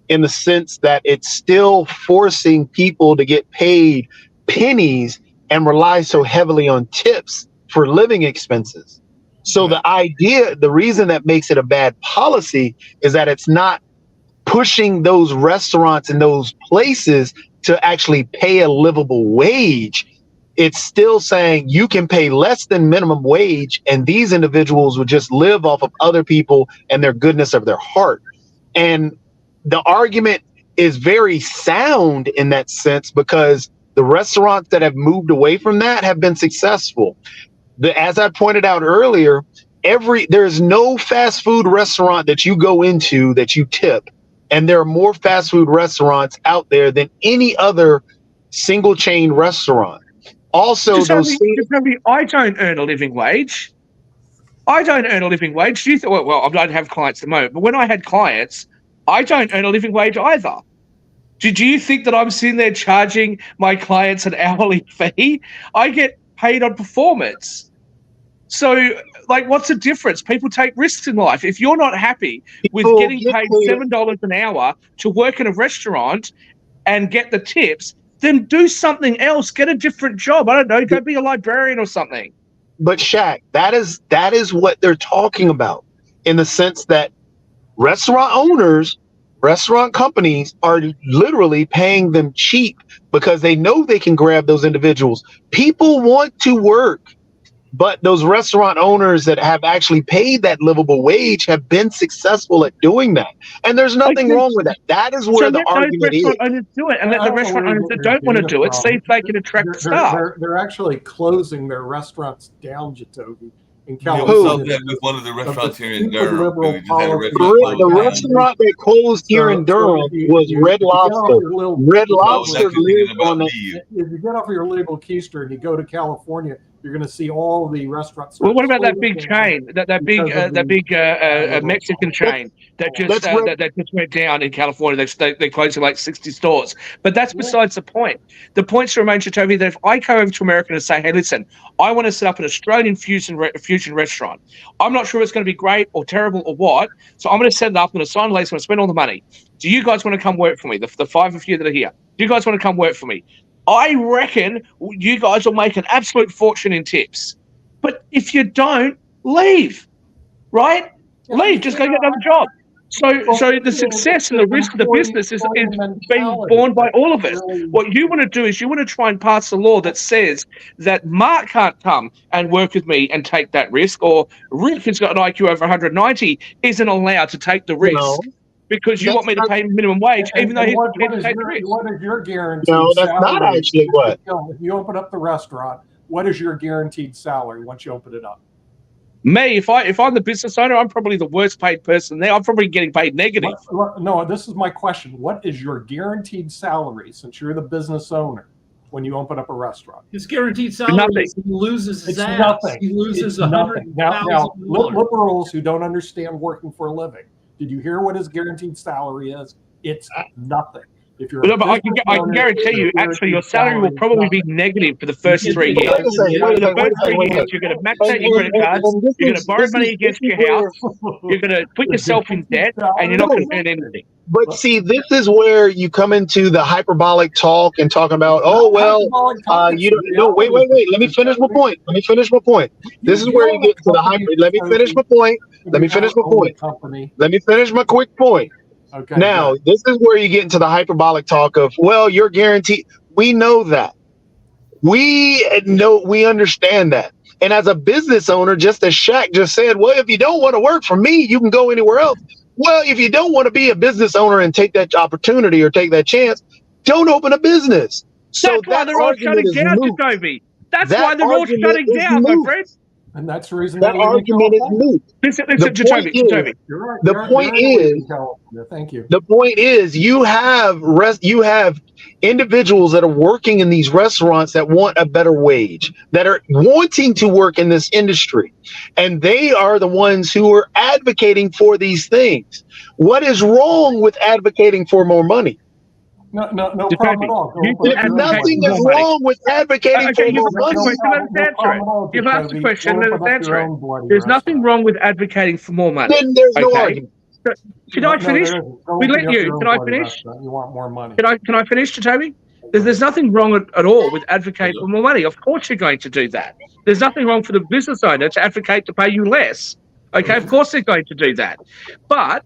in the sense that it's still forcing people to get paid pennies and rely so heavily on tips for living expenses. So the reason that makes it a bad policy is that it's not pushing those restaurants and those places to actually pay a livable wage. It's still saying you can pay less than minimum wage, and these individuals would just live off of other people and their goodness of their heart. And the argument is very sound in that sense, because the restaurants that have moved away from that have been successful. As I pointed out earlier, there's no fast food restaurant that you go into that you tip. And there are more fast food restaurants out there than any other single chain restaurant. Also, I don't earn a living wage. I don't earn a living wage. You thought, well, I don't have clients at the moment, but when I had clients, I don't earn a living wage either. Do you think that I'm sitting there charging my clients an hourly fee? I get paid on performance. So, like, what's the difference? People take risks in life. If you're not happy with getting paid $7 an hour to work in a restaurant and get the tips, then do something else. Get a different job. I don't know. Go be a librarian or something. But Shaq, that is what they're talking about, in the sense that restaurant owners, restaurant companies are literally paying them cheap because they know they can grab those individuals. People want to work. But those restaurant owners that have actually paid that livable wage have been successful at doing that. And there's nothing wrong with that. That is where the argument is. Owners do it, and let the restaurant owners that don't want to do it see if they can attract staff. They're actually closing their restaurants down, Jacoby, in Yeah, we California. saw that with one of the restaurants here in Durham. liberal We just had a policy. restaurant The closed down. restaurant that closed here in Durham was Red Lobster. Red Oh, Lobster that's thinking lived about on that. me. If you get off your legal keister and you go to California, you're going to see all of the restaurants. Well, what about that big chain, that big Mexican chain that just went down in California? They closed like 60 stores. But that's besides the point. The point remains, Jacoby, that if I go over to America and say, hey, listen, I want to set up an Australian fusion restaurant. I'm not sure it's going to be great or terrible or what. So I'm going to set it up. I'm going to sign a lease. I'm going to spend all the money. Do you guys want to come work for me? The 5 of you that are here. Do you guys want to come work for me? I reckon you guys will make an absolute fortune in tips. But if you don't, leave, right? Leave, just go get another job. So the success and the risk of the business is being borne by all of us. What you want to do is you want to try and pass a law that says that Mark can't come and work with me and take that risk, or Rick, who's got an IQ over 190, isn't allowed to take the risk. No. Because you want me to pay minimum wage, even though he's prepared to take the risk. What is your guaranteed No, that's salary? not actually what. If you open up the restaurant, what is your guaranteed salary once you open it up? Me, if I'm the business owner, I'm probably the worst paid person there. I'm probably getting paid negative. No, this is my question. What is your guaranteed salary since you're the business owner when you open up a restaurant? His guaranteed salary Nothing. is he loses his It's ass. nothing. He loses It's nothing. Now, $100,000. liberals who don't understand working for a living, did you hear what his guaranteed salary is? It's nothing. If you're No, but I can guarantee you, actually, your salary will probably be negative for the first 3 years. Wait a second, wait a The first 3 second. years, you're going to max out your credit cards, you're going to borrow money against your house, you're going to put yourself in debt, and you're not going to earn anything. But see, this is where you come into the hyperbolic talk and talking about, oh, well, you don't know. Wait. Let me finish my point. This is where you get to the hyper. Let me finish my point. Let me finish my quick point. Okay. Now, this is where you get into the hyperbolic talk of, well, you're guaranteed. We know that. We understand that. And as a business owner, just as Shaq just said, well, if you don't want to work for me, you can go anywhere else. Well, if you don't want to be a business owner and take that opportunity or take that chance, don't open a business. So That's why they're all shutting down, Jacoby. That's why they're all shutting down, my friend. And that's the reason that argument is moot. Listen, Jacoby. The point is, thank you. The point is, you have individuals that are working in these restaurants that want a better wage, that are wanting to work in this industry, and they are the ones who are advocating for these things. What is wrong with advocating for more money? No problem at all. Nothing is wrong with advocating for more money. You've asked the question, let us answer it. There's nothing wrong with advocating for more money. Then there's no argument. Can I finish? We let you. Can I finish? You want more money. Can I finish, Jacoby? There's nothing wrong at all with advocating for more money. Of course you're going to do that. There's nothing wrong for the business owner to advocate to pay you less. Okay, of course they're going to do that. But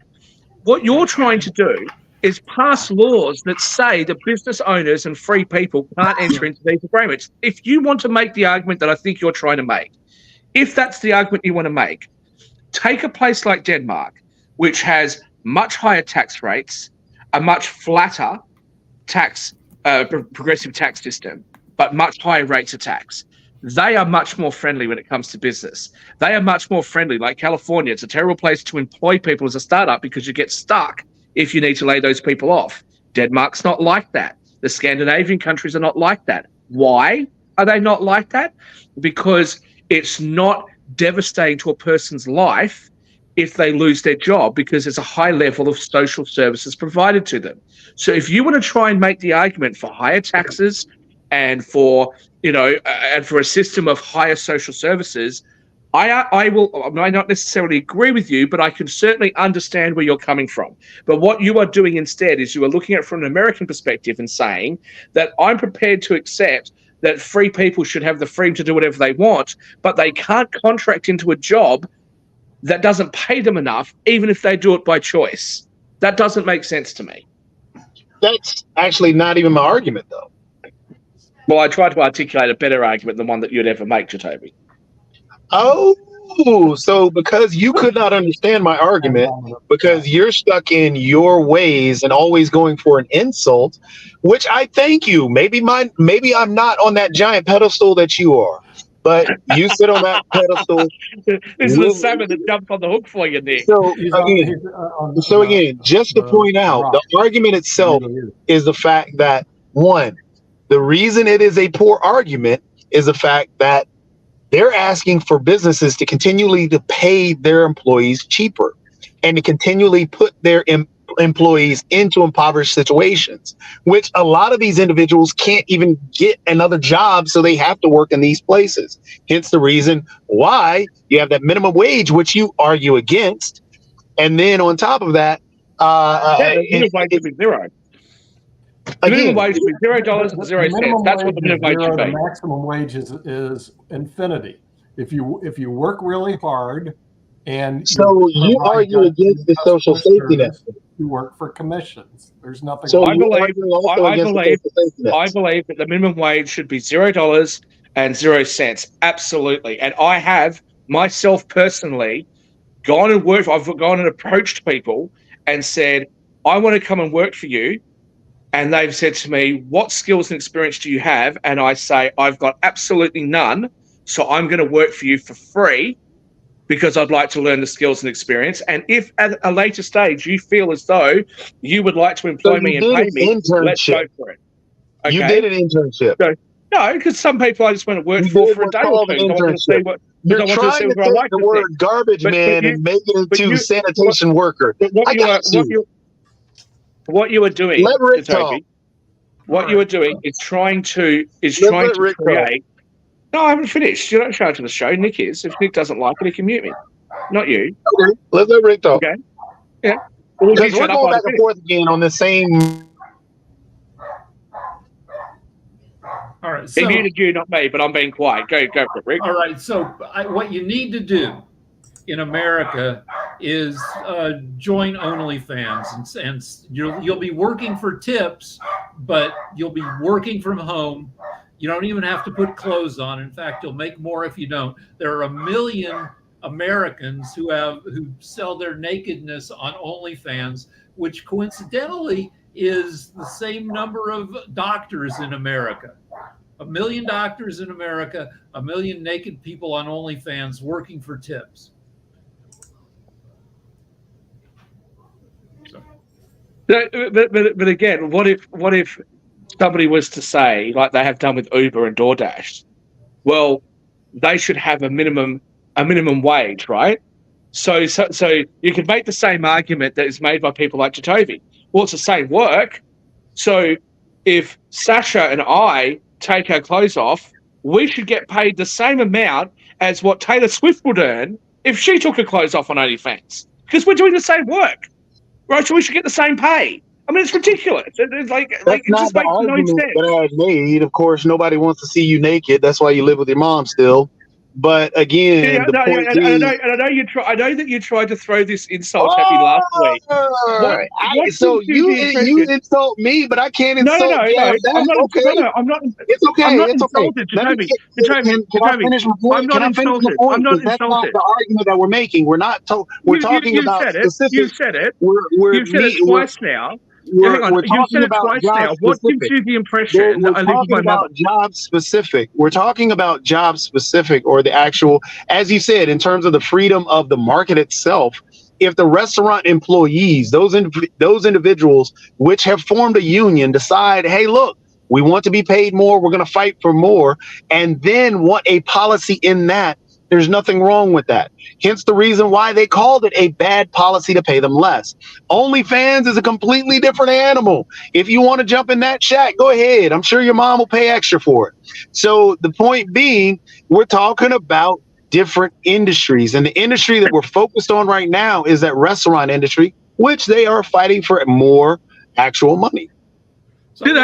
what you're trying to do is pass laws that say that business owners and free people can't enter into these agreements. If you want to make the argument that I think you're trying to make, if that's the argument you want to make, take a place like Denmark, which has much higher tax rates, a much flatter progressive tax system, but much higher rates of tax. They are much more friendly when it comes to business. They are much more friendly. Like California, it's a terrible place to employ people as a startup because you get stuck if you need to lay those people off. Denmark's not like that. The Scandinavian countries are not like that. Why are they not like that? Because it's not devastating to a person's life if they lose their job, because there's a high level of social services provided to them. So if you want to try and make the argument for higher taxes and for, and for a system of higher social services, I might not necessarily agree with you, but I can certainly understand where you're coming from. But what you are doing instead is you are looking at it from an American perspective and saying that I'm prepared to accept that free people should have the freedom to do whatever they want, but they can't contract into a job that doesn't pay them enough, even if they do it by choice. That doesn't make sense to me. That's actually not even my argument, though. Well, I tried to articulate a better argument than one that you'd ever make, Jacoby. Oh, so because you could not understand my argument, because you're stuck in your ways and always going for an insult, which I thank you. Maybe I'm not on that giant pedestal that you are, but you sit on that pedestal. This is the salmon that jumped on the hook for you, Nick. So again, just to point out, the argument itself is the fact that, one, the reason it is a poor argument is the fact that they're asking for businesses to continually to pay their employees cheaper and to continually put their employees into impoverished situations, which a lot of these individuals can't even get another job, so they have to work in these places. Hence the reason why you have that minimum wage, which you argue against. And then on top of that, minimum wage should be zero. The minimum wage should be $0 and 0 cents. That's what the minimum wage should be. The maximum wage is infinity. If you work really hard, and so you argue against the social safety net. You work for commissions. There's nothing. So I believe that the minimum wage should be $0 and 0 cents. Absolutely. And I have myself personally gone and worked. I've gone and approached people and said, I want to come and work for you. And they've said to me, what skills and experience do you have? And I say, I've got absolutely none. So I'm going to work for you for free because I'd like to learn the skills and experience. And if at a later stage you feel as though you would like to employ me and pay me, let's go for it. Okay? You did an internship. So, no, because some people I just want to work for a day or two. I want to see what You're trying to take the word garbage man and make it into sanitation worker. What you are doing, Toby, what you are doing is trying to create. No, I haven't finished. You're not in charge of the show. Nick is. If Nick doesn't like it, he can mute me. Not you. Okay, let Rick talk. Okay. Yeah. Because we're going back and forth again on the same. All right. So, he muted you, not me, but I'm being quiet. Go for it, Rick. All right. So what you need to do in America is join OnlyFans, and you'll be working for tips, but you'll be working from home. You don't even have to put clothes on. In fact, you'll make more if you don't. There are 1 million Americans who sell their nakedness on OnlyFans, which coincidentally is the same number of doctors in America. 1 million doctors in America, 1 million naked people on OnlyFans working for tips. But again, what if somebody was to say, like they have done with Uber and DoorDash, well, they should have a minimum wage, right? So you can make the same argument that is made by people like Jacoby. Well, it's the same work. So if Sasha and I take our clothes off, we should get paid the same amount as what Taylor Swift would earn if she took her clothes off on OnlyFans, because we're doing the same work. Right, so we should get the same pay. I mean, it's ridiculous. It's like That's it not just the makes no argument sense. that I made. Of course, nobody wants to see you naked. That's why you live with your mom still. But again, the point being, I know you try. I know that you tried to throw this insult at me last week. So gives you the you impression- insult me, but I can't No, insult Jam back. I'm not. Okay, No, I'm not. it's okay. I'm not It's okay. insulted, Let me Jacoby. can I finish my point? I'm not Can I finish my insulted. point? I'm not 'Cause that's not insulted. the argument that we're making. We're not. We're talking You about said it. specific. You said it. We're You've said it twice now. Hang on. we're You've talking said it about twice job now. What gives specific. you the impression We're that I live with talking my mother? about job specific. We're talking about job specific, or the actual, as you said, in terms of the freedom of the market itself. If the restaurant employees, those individuals which have formed a union, decide, hey, look, we want to be paid more, we're going to fight for more, and then want a policy in that, there's nothing wrong with that. Hence the reason why they called it a bad policy to pay them less. OnlyFans is a completely different animal. If you want to jump in that shack, go ahead. I'm sure your mom will pay extra for it. So the point being, we're talking about different industries. And the industry that we're focused on right now is that restaurant industry, which they are fighting for more actual money. So Hang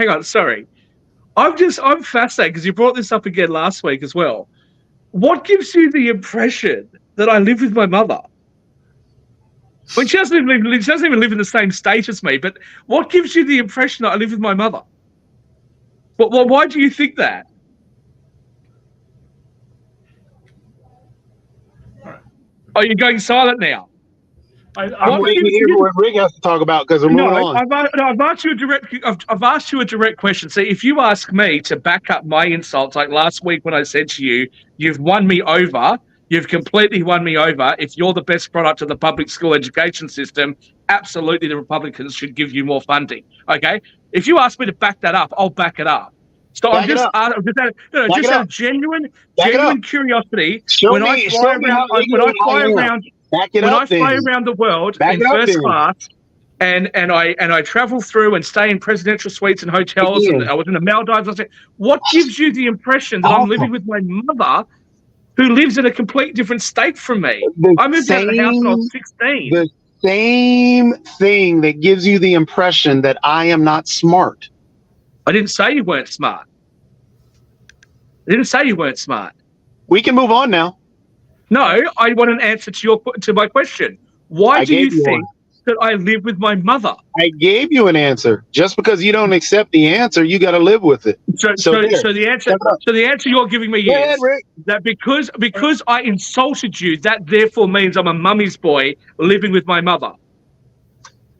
on. Sorry. I'm fascinated because you brought this up again last week as well. What gives you the impression that I live with my mother? When she doesn't even live in the same state as me, but what gives you the impression that I live with my mother? Well, why do you think that? Are you going silent now? I'm waiting to hear what Rick has to talk about because we're moving on. I've asked you a direct question. See, if you ask me to back up my insults, like last week when I said to you, you've won me over, you've completely won me over. If you're the best product of the public school education system, absolutely the Republicans should give you more funding. Okay? If you ask me to back that up, I'll back it up. So I'm just out of genuine curiosity. When I fly around the world in first class, and I travel through and stay in presidential suites and hotels, and I was in the Maldives. I said, what gives you the impression that I'm living with my mother, who lives in a completely different state from me? I moved out of the house when I was 16. The same thing that gives you the impression that I am not smart. I didn't say you weren't smart. We can move on now. No, I want an answer to my question. Why do you think that I live with my mother? I gave you an answer. Just because you don't accept the answer, you got to live with it. So the answer you're giving me is that because I insulted you, that therefore means I'm a mummy's boy living with my mother,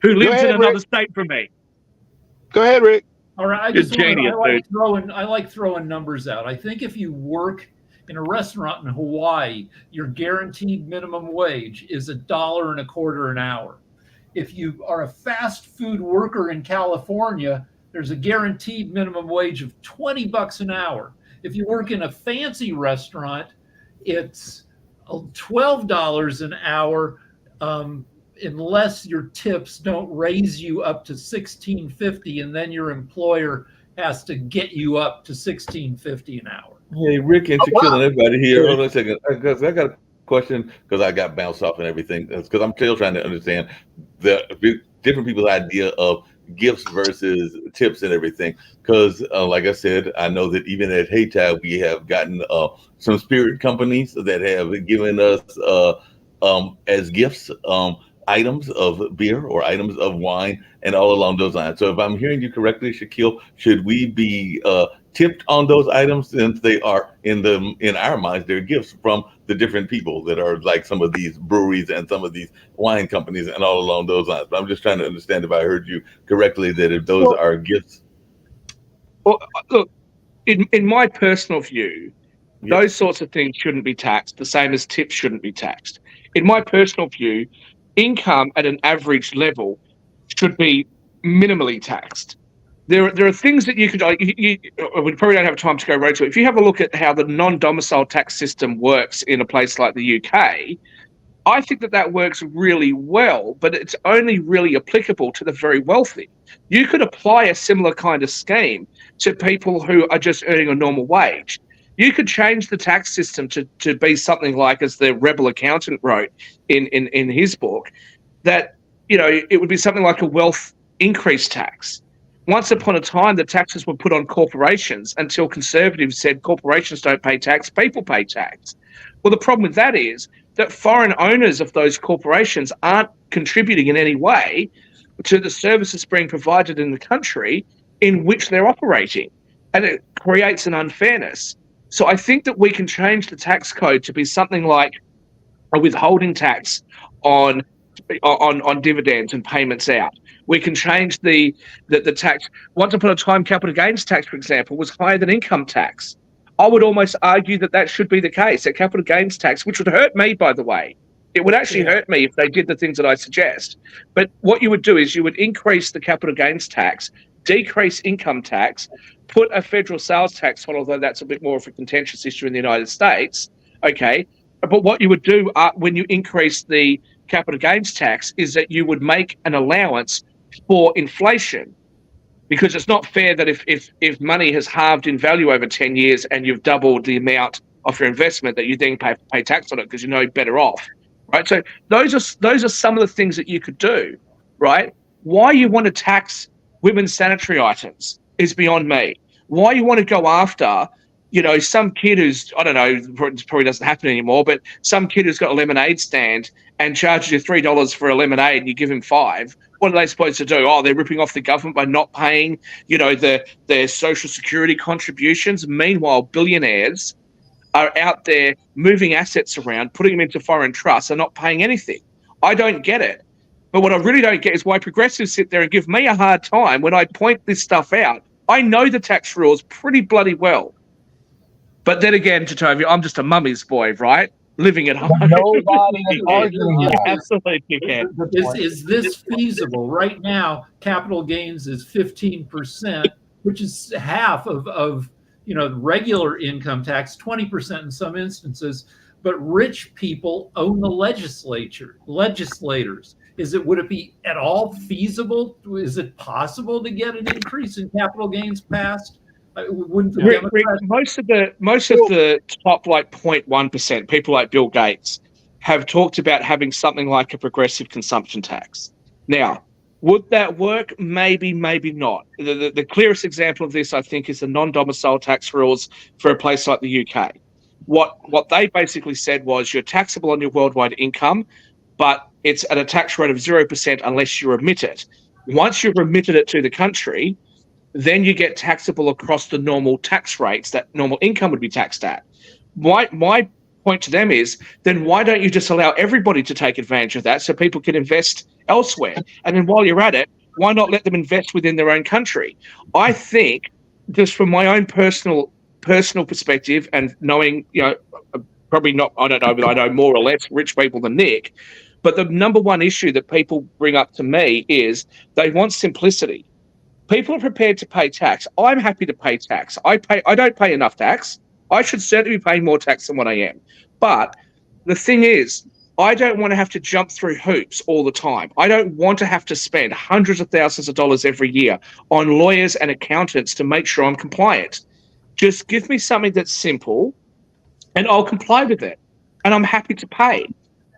who lives in another state from me. Go ahead, Rick. All right, I like throwing numbers out. I think if you work in a restaurant in Hawaii, your guaranteed minimum wage is $1.25 an hour. If you are a fast food worker in California, there's a guaranteed minimum wage of $20 an hour. If you work in a fancy restaurant, it's $12 an hour, unless your tips don't raise you up to $16.50, and then your employer has to get you up to $16.50 an hour. Hey, Rick, and you're killing everybody here. Hold on a second, because I got a question, because I got bounced off and everything. Because I'm still trying to understand the different people's idea of gifts versus tips and everything. Because, like I said, I know that even at Haytide, we have gotten some spirit companies that have given us as gifts items of beer or items of wine and all along those lines. So if I'm hearing you correctly, Shaquille, should we be tipped on those items since they are in our minds, they're gifts from the different people that are like some of these breweries and some of these wine companies and all along those lines? But I'm just trying to understand if I heard you correctly, that if those are gifts. Well, look, in my personal view, those sorts of things shouldn't be taxed, the same as tips shouldn't be taxed. In my personal view, income at an average level should be minimally taxed. There are things that you could. We probably don't have time to go right to it. If you have a look at how the non-domicile tax system works in a place like the UK, I think that works really well, but it's only really applicable to the very wealthy. You could apply a similar kind of scheme to people who are just earning a normal wage. You could change the tax system to be something like, as the Rebel Accountant wrote in his book, that it would be something like a wealth increase tax. Once upon a time, the taxes were put on corporations until conservatives said corporations don't pay tax, people pay tax. Well, the problem with that is that foreign owners of those corporations aren't contributing in any way to the services being provided in the country in which they're operating. And it creates an unfairness. So I think that we can change the tax code to be something like a withholding tax on dividends and payments out. We can change the tax. Once upon a time, capital gains tax, for example, was higher than income tax. I would almost argue that should be the case. A capital gains tax, which would hurt me, by the way. It would actually hurt me if they did the things that I suggest. But what you would do is you would increase the capital gains tax, decrease income tax, put a federal sales tax on, although that's a bit more of a contentious issue in the United States. Okay. But what you would do when you increase the capital gains tax is that you would make an allowance for inflation, because it's not fair that if money has halved in value over 10 years and you've doubled the amount of your investment, that you then pay tax on it because you're better off, right? So those are some of the things that you could do, right? Why you want to tax women's sanitary items is beyond me. Why you want to go after some kid who's, I don't know, it probably doesn't happen anymore, but some kid who's got a lemonade stand and charges you $3 for a lemonade and you give him $5. What are they supposed to do? Oh, they're ripping off the government by not paying, their social security contributions. Meanwhile, billionaires are out there moving assets around, putting them into foreign trusts and not paying anything. I don't get it. But what I really don't get is why progressives sit there and give me a hard time when I point this stuff out. I know the tax rules pretty bloody well. But then again, Jatovia, I'm just a mummy's boy, right? Living at home. Nobody is arguing that. Absolutely, you can. Is this feasible? Right now, capital gains is 15%, which is half of regular income tax, 20% in some instances. But rich people own the legislators. Would it be at all feasible? Is it possible to get an increase in capital gains passed? Wouldn't the Democrats... most of the top 0.1%, people like Bill Gates, have talked about having something like a progressive consumption tax. Now, would that work? Maybe, maybe not. The clearest example of this, I think, is the non-domicile tax rules for a place like the UK. What they basically said was you're taxable on your worldwide income, but it's at a tax rate of 0% unless you remit it. Once you've remitted it to the country, then you get taxable across the normal tax rates that normal income would be taxed at. My point to them is, then why don't you just allow everybody to take advantage of that so people can invest elsewhere? And then while you're at it, why not let them invest within their own country? I think, just from my own personal perspective and knowing, probably not, I don't know, but I know more or less rich people than Nick, but the number one issue that people bring up to me is they want simplicity. People are prepared to pay tax. I'm happy to pay tax. I don't pay enough tax. I should certainly be paying more tax than what I am. But the thing is, I don't want to have to jump through hoops all the time. I don't want to have to spend hundreds of thousands of dollars every year on lawyers and accountants to make sure I'm compliant. Just give me something that's simple and I'll comply with it. And I'm happy to pay.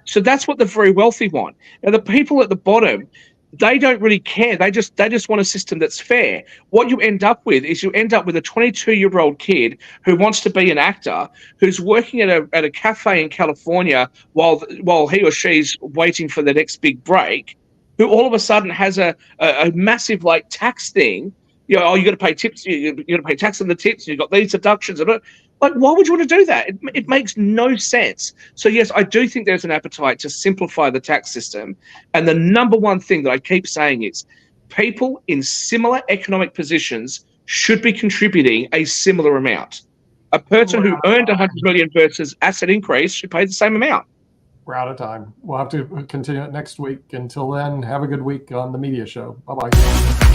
So that's what the very wealthy want. Now, the people at the bottom, they don't really care. They just want a system that's fair. What you end up with is a 22-year-old kid who wants to be an actor, who's working at a cafe in California while he or she's waiting for the next big break, who all of a sudden has a massive tax thing. You got to pay tips. You got to pay tax on the tips. You've got these deductions. Why would you want to do that? It makes no sense. So yes, I do think there's an appetite to simplify the tax system. And the number one thing that I keep saying is people in similar economic positions should be contributing a similar amount. A person who earned 100 million versus asset increase should pay the same amount. We're out of time. We'll have to continue it next week. Until then, have a good week on the media show. Bye-bye.